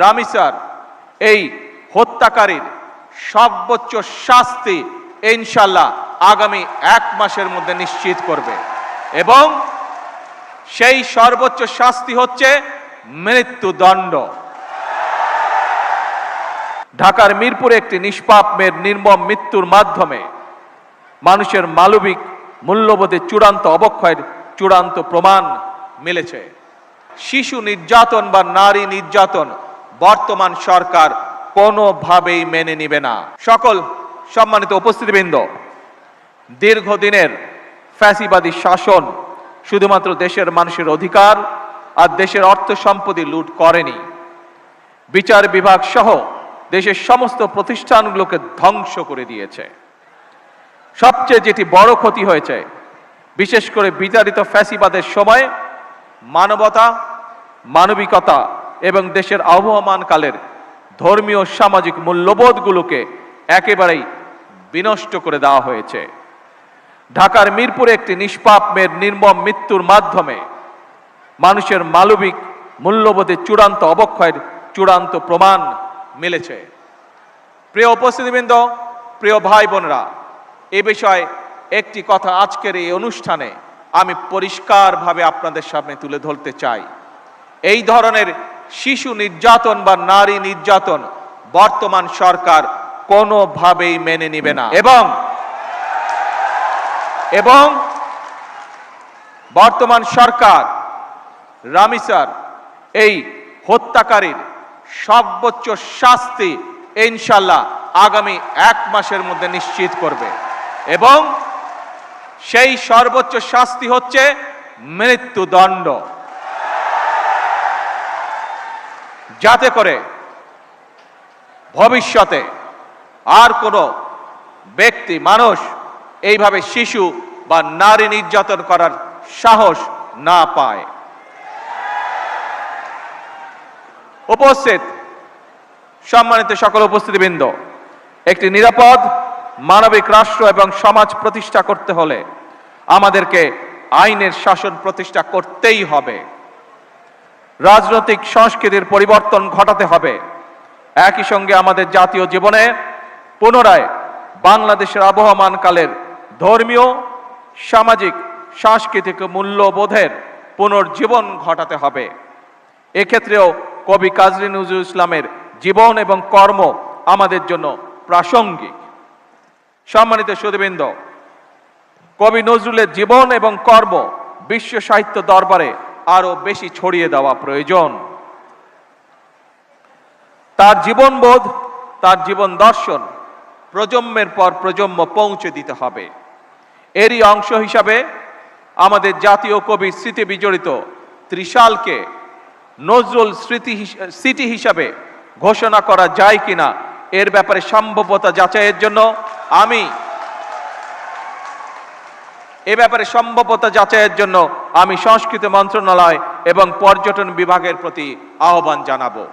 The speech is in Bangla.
রামিসার এই হত্যাকারীর সর্বোচ্চ শাস্তি ইনশাআল্লাহ আগামী 1 মাসের মধ্যে নিশ্চিত করবে এবং সেই সর্বোচ্চ শাস্তি হচ্ছে মৃত্যুদণ্ড। ঢাকার মিরপুরে একটি নিষ্পাপ মেয়ের নির্মম মৃত্যুর মাধ্যমে মানুষের মানবিক মূল্যবোধের চূড়ান্ত অবক্ষয়ের চূড়ান্ত প্রমাণ মিলেছে। শিশু নির্যাতন বা নারী নির্যাতন বর্তমান সরকার কোনোভাবেই মেনে নেবে না। সকল সম্মানিত উপস্থিতিবৃন্দ, দীর্ঘদিনের ফ্যাসিবাদী শাসন শুধুমাত্র দেশের মানুষের অধিকার আর দেশের অর্থ সম্পত্তি লুট করেনি, বিচার বিভাগ সহ দেশের সমস্ত প্রতিষ্ঠানগুলোকে ধ্বংস করে দিয়েছে। সবচেয়ে যেটি বড় ক্ষতি হয়েছে, বিশেষ করে বিতাড়িত ফ্যাসিবাদের সময় মানবতা, মানবিকতা এবং দেশের আবহমানকালের ধর্মীয় সামাজিক মূল্যবোধগুলোকে একেবারেই বিনষ্ট করে দেওয়া হয়েছে। ঢাকার মিরপুরে একটি নিষ্পাপ মেয়ের নির্মম মৃত্যুর মাধ্যমে মানুষের মানবিক মূল্যবোধের চূড়ান্ত অবক্ষয়ের চূড়ান্ত প্রমাণ মিলেছে। প্রিয় উপস্থিতিবৃন্দ, প্রিয় ভাই বোনেরা, এ বিষয়ে একটি কথা আজকের এই অনুষ্ঠানে আমি পরিষ্কারভাবে আপনাদের সামনে তুলে ধরতে চাই। এই ধরনের শিশু নির্যাতন বা নারী নির্যাতন বর্তমান সরকার কোনোভাবেই মেনে নেবে না এবং বর্তমান সরকার রামিসার এই হত্যাকারীর সর্বোচ্চ শাস্তি ইনশাআল্লাহ আগামী 1 মাসের মধ্যে নিশ্চিত করবে এবং সেই সর্বোচ্চ শাস্তি হচ্ছে মৃত্যুদণ্ড, যাতে করে ভবিষ্যতে আর কোনো ব্যক্তি মানুষ এইভাবে শিশু বা নারী নির্যাতন করার সাহস না পায়। উপস্থিত সম্মানিত সকল উপস্থিতিবৃন্দ, একটি নিরাপদ মানবিক রাষ্ট্র এবং সমাজ প্রতিষ্ঠা করতে হলে আমাদেরকে আইনের শাসন প্রতিষ্ঠা করতেই হবে। রাজনৈতিক সংস্কৃতির পরিবর্তন ঘটাতে হবে। একই সঙ্গে আমাদের জাতীয় জীবনে পুনরায় বাংলাদেশের আবহমানকালের ধর্মীয়, সামাজিক, সাংস্কৃতিক মূল্যবোধের পুনর্জীবন ঘটাতে হবে। এক্ষেত্রেও কবি কাজী নজরুল ইসলামের জীবন এবং কর্ম আমাদের জন্য প্রাসঙ্গিক। সম্মানিত সুধীবৃন্দ, কবি নজরুলের জীবন এবং কর্ম বিশ্ব সাহিত্য দরবারে আরো বেশি ছড়িয়ে দেওয়া প্রয়োজন। তার জীবনবোধ, তার জীবন দর্শন প্রজন্মের পর প্রজন্ম পৌঁছে দিতে হবে। এরই অংশ হিসাবে আমাদের জাতীয় কবির স্মৃতি বিজড়িত ত্রিশালকে নজরুল স্মৃতি হিসাবে ঘোষণা করা যায় কিনা এর ব্যাপারে সম্ভাব্যতা যাচাইয়ের জন্য আমি সংস্কৃতি মন্ত্রণালয় এবং পর্যটন বিভাগের প্রতি আহ্বান জানাবো।